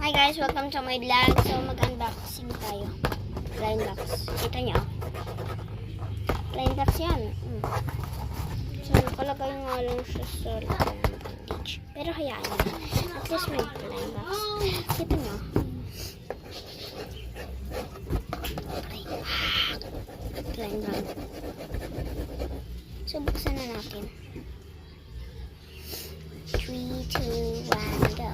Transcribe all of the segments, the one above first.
Hi guys, welcome to my vlog. So mag-unboxing tayo. Blind box. Kita nyo. Blind box yan. So nakalagay nga lang siya sa package. Pero hayaan nyo. At least may blind box. Kita nyo. Blind box. So buksan na natin. 3, 2, 1, go.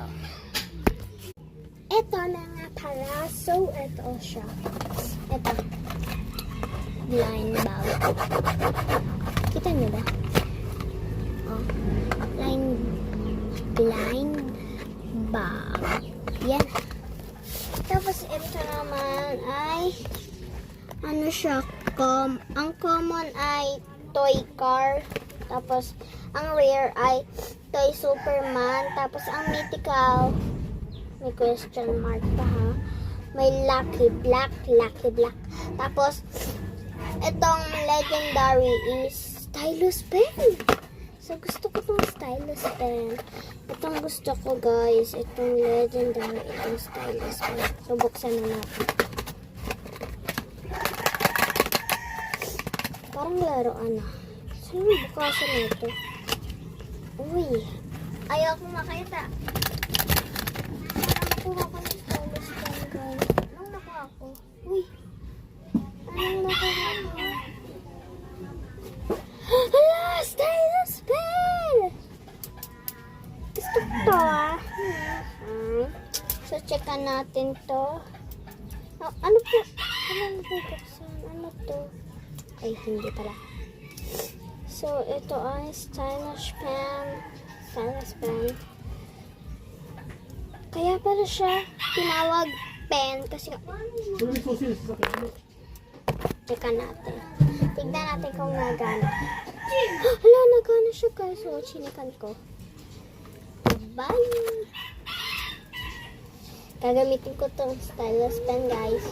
Ito na nga pala. So, ito siya. Ito. Blind bag. Kita niyo ba? Oh. Blind bag. Yan. Tapos, ito naman ay ano siya? Ang common ay toy car. Tapos, ang rare ay toy Superman. Tapos, ang mythical may question mark pa ha. May Lucky Black. Tapos, itong legendary is stylus pen. So, gusto ko itong stylus pen. Itong gusto ko guys. Itong legendary. Itong stylus pen. So, buksan na natin. Parang laruan na. So, bukasan na ito. Uy. Ayaw kong makita. Nakuha ko ng stylus pen, guys. Anong nakuha ko? Uy! Anong nakuha ko? Hala! Stylus pen! Gusto ko to, ah. So, checkan natin to. Oh, ano po? Ano po buksan? Ano to? Ay, hindi pala. So, ito ay stylus pen. Stylus pen. Kaya pala siya tinawag pen kasi teka natin. Tignan natin kung nagana. Hala, nagana siya guys. So, chinikan ko. Bye! Gagamitin ko tong stylus pen guys.